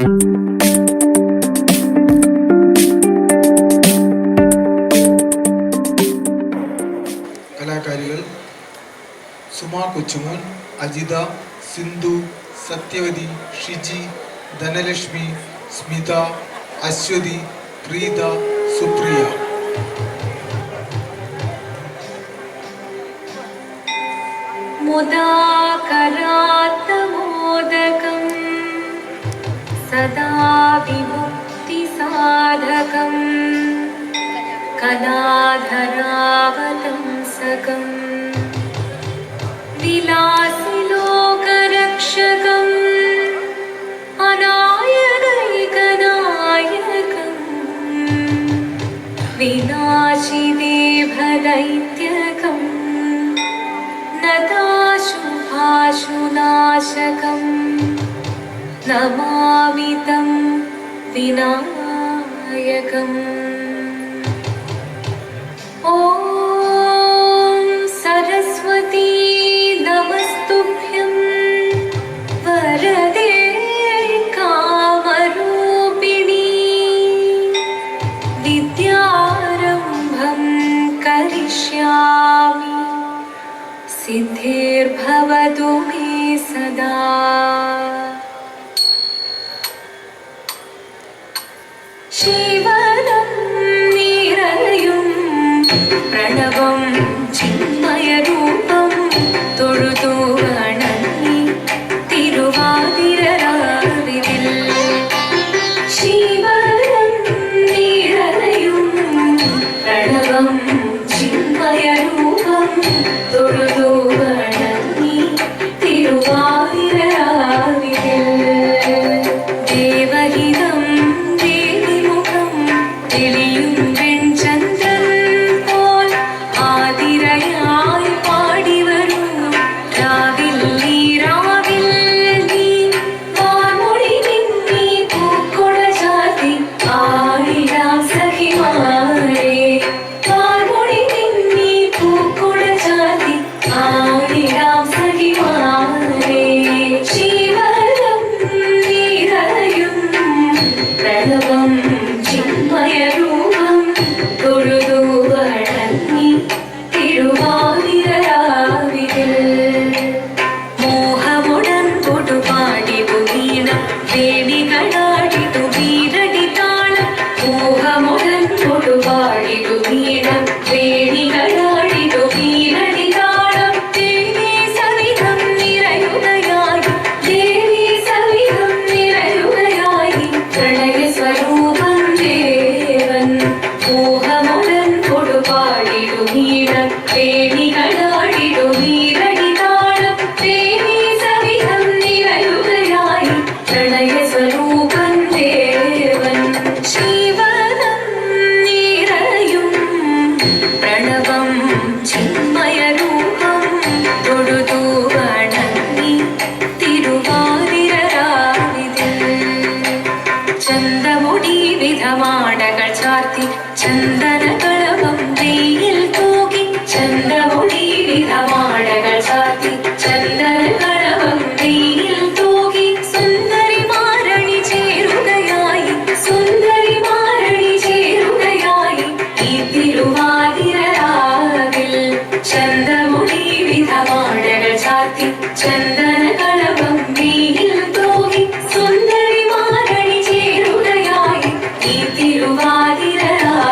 കലാകാരികൾ സുമാ കൊച്ചുമോൻ, അജിത, സിന്ധു, സത്യവതി, ഷിജി, ധനലക്ഷ്മി, സ്മിത, അശ്വതി, പ്രീത, സുപ്രിയ. മുദാകരാത്തമോദകം സദാ വിമുക്തിസാധകം കലാധരാവതംസകം വിലാസിലോകരക്ഷകം അനായകൈകനായകം വിനാശിദേഭദൈത്യകം നദാശുഭാശുനാശകം നമാമി തം വിനായകം. ഓം സരസ്വതീ നമസ്തുഭ്യം വരദേ കാമരൂപിണീ വിദ്യാരംഭം കരിഷ്യാമി സിദ്ധിർഭവതു മേ സദാ. ശിവനം നിറയും പ്രണവം ചിന്മയരൂപം തൊഴുതു വണങ്ങി തിരുവാതിരരാവിതിൽ. ശിവനം നിറയും പ്രണവം ചിന്മയരൂപം തൊഴുതു വണങ്ങി തിരുവാതിരരാവിതിൽ. ദേവഹിതം ദേവിമുഖം തെളിയും വെൺചന്ദ്രൻ പോൽ ആതിരയായി പാടിവരൂ രാവിൽ നീ രാവിൽ നീ വാർമൊഴി നിന്നീ പൂക്കൊട ചാർത്തി ആടിടാം സഖിമാരേ. വാർമൊഴി നിന്നീ പൂക്കൊട ചാർത്തി ആടിടാം സഖിമാരേ. ശിവനം നിറയും പ്രണവം ചിന്മയരൂപം തൊഴുതു വണങ്ങി തിരുവാതിരരാവിതിൽ. മോഹമുടൻ കൊടുപാടിവു വീണം വേണികളാടിതു വീരടി താളം. മോഹമുടൻ കൊടുപാടിവു വീണം വേണികളാടിതു വീരടി താളം. ദേവീ സവിധം നിറയുകയായി ദേവീ സവിധം നിറയുകയായി പ്രണയ സ്വരൂപം ദേവൻ. മോഹമുടൻ കൊടുപാടിടു വീണം വേണികളാടിടു വീരടി താളം. ദേവീ സവിധം നിറയുകയായി പ്രണയ സ്വരൂപം ദേവൻ. ശിവനം നിറയും പ്രണവം ചിന്മയരൂപം തൊഴുതു വണങ്ങി തിരുവാതിരരാവിതിൽ. ചന്തമുടി വിധമാടകൾ ചാർത്തി ചന്ദനകളവം വെയിൽ തൂകി. ചന്തമുടി വിധമാടകൾ ചാർത്തി ചന്ദനകളവം വെയിൽ തൂകി. സുന്ദരിമാരണി ചേരുകയായി സുന്ദരിമാരണി ചേരുകയായി ഈ തിരുവാതിരരാവിൽ. ചന്തമുടി വിധമാടകൾ ചാർത്തി ചന്ദനകളവം വെയിൽ തൂകി. സുന്ദരിമാരണി ചേരുകയായി ഈ തിരുവാതിരരാവിൽ.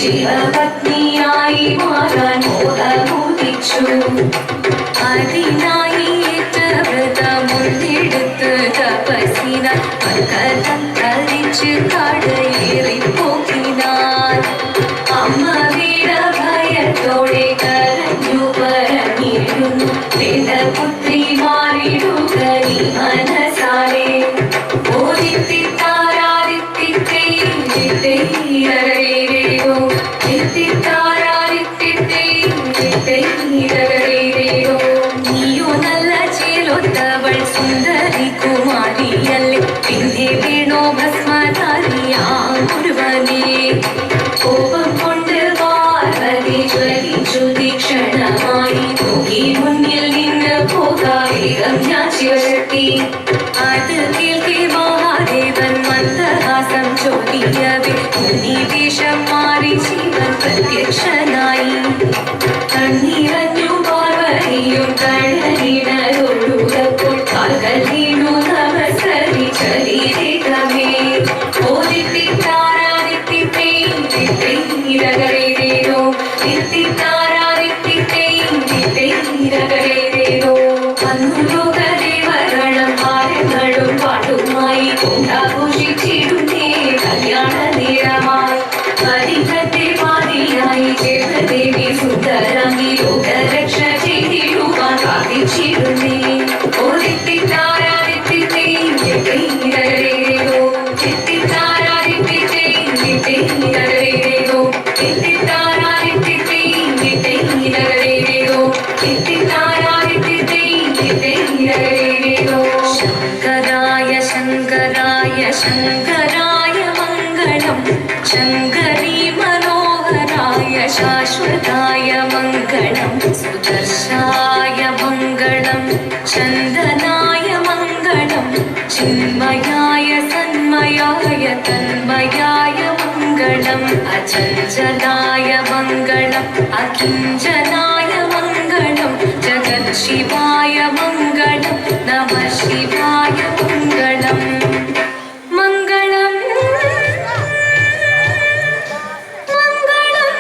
ശിവപത്നിയായി മാറാൻ മോഹമുദിച്ചു. അതിനായി വ്രതമുണ്ടെടുത്ത് തപസ്സിനാൽ ധരിച്ച് കടയേറിപ്പോക്കിനാൻ. അമ്മ വീര ഭയത്തോടെ കരഞ്ഞു പറഞ്ഞിരുന്നു, പുത്രി മാറിടുക നീ മനസാരെ. നീയോ നല്ല ചേലൊത്തവൾ സുന്ദരി കുമാരിയല്ലേ, പിന്നെ വീണോ ഭസ്മധാരിയാകുരുവനേ. കോപം കൊണ്ട് പാർവതി ജ്വലിച്ചു തീക്ഷണമായി, നോക്കി മുന്നിൽ നിന്ന് പോകാവേഗം ഞാൻ ശിവശക്തി. അത് കേൾക്കെ മഹാദേവൻ മന്ദഹാസം ചോദിയവേ, മുനിവേഷം മാറി ശിവൻ പ്രത്യക്ഷനായി. കണ്ണീരഞ്ഞു പാർവതിയും കണ്ണീരൊഴുകപ്പോൾ കാൽകൾ വീണു നമസ്കരിച്ചരീരമേ. ഓദിത്തിത്താരാദിത്തിത്തേരോ തിത്തിത്താരാദിത്തിത്തേരോ അന്നു ലോകദേവഗണം ആരങ്ങളും പാട്ടുമായി കൊണ്ടാഘോഷിച്ചിടുന്നേ കല്യാണ നേരമായി. ഹരിഹത്തെ പാതിയായി ദേവദേവി സുന്ദരങ്ങി ലോകരക്ഷ ചെയ്തിടുവാൻ പ്രാർത്ഥിച്ചിരുന്നേ. ഓദിത്തിത്താരാദിത്തിത്തേരോ തിത്തിത്താരാദിത്തിത്തേരോ തിത്തിത്താരാദിത്തിത്തേരോ. ശങ്കരായ ശങ്കരായ ശങ്കരായ മംഗളം, ശങ്കരീ മനോഹരായ ശാശ്വതായ മംഗളം. സുദർശായ മംഗളം, ചന്ദനായ മംഗളം, ചിന്മയായ സന്മയായ തന്മയായ മംഗളം. അചഞ്ചലായ മംഗളം, അകിഞ്ചനായ മംഗളം, ജഗത് ശിവായ മംഗളം, നമ ശിവായ മംഗളം. മംഗളം മംഗളം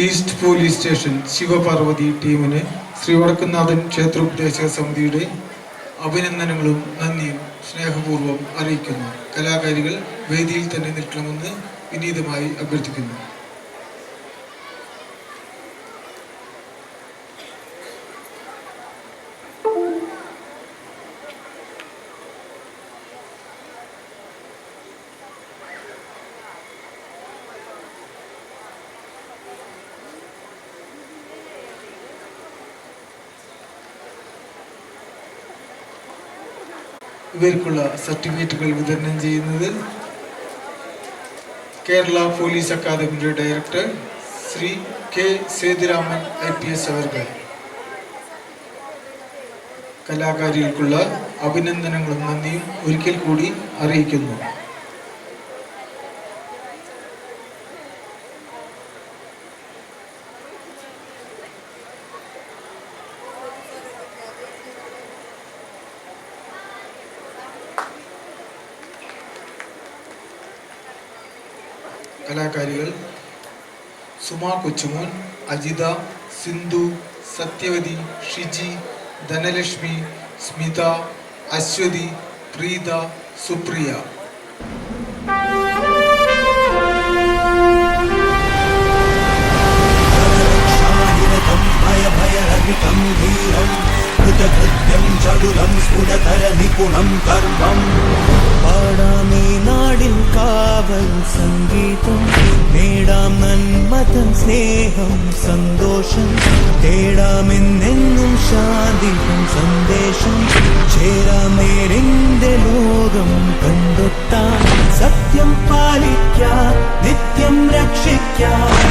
ഈസ്റ്റ് പോലീസ് സ്റ്റേഷൻ ശിവപാർവതി ടീമിന് ശ്രീ വടക്കുംനാഥൻ ക്ഷേത്രോപദേശക സമിതിയുടെ അഭിനന്ദനങ്ങളും നന്ദിയും സ്നേഹപൂർവ്വം അറിയിക്കുന്നു. കലാകാരികൾ വേദിയിൽ തന്നെ നിൽക്കണമെന്ന് വിനീതമായി അഭ്യർത്ഥിക്കുന്നു. ഇവർക്കുള്ള സർട്ടിഫിക്കറ്റുകൾ വിതരണം ചെയ്യുന്നത് കേരള പോലീസ് അക്കാദമിയുടെ director Shri K Sethuraman IPS അവർ. കലാകാരികൾക്കുള്ള അഭിനന്ദനങ്ങളും നന്ദിയും ഒരിക്കൽ കൂടി അറിയിക്കുന്നു. കലാകാരികൾ സുമ കൊച്ചുമോൻ, അജിത, സിന്ധു, സത്യവതി, ഷിജി, ധനലക്ഷ്മി, സ്മിത, അശ്വതി, പ്രീത, സുപ്രിയ. പാടാമേ നാടിൻ കാവൽ സംഗീതം, നേടാം നന്മതൻ സ്നേഹം സന്തോഷം, തേടാമെന്നെന്നും ശാന്തിയും സന്ദേശം, ചേരാം നേരിന്റെ ലോകം കണ്ടെത്താൻ, സത്യം പാലിക്കാൻ നിത്യം രക്ഷിക്കാൻ.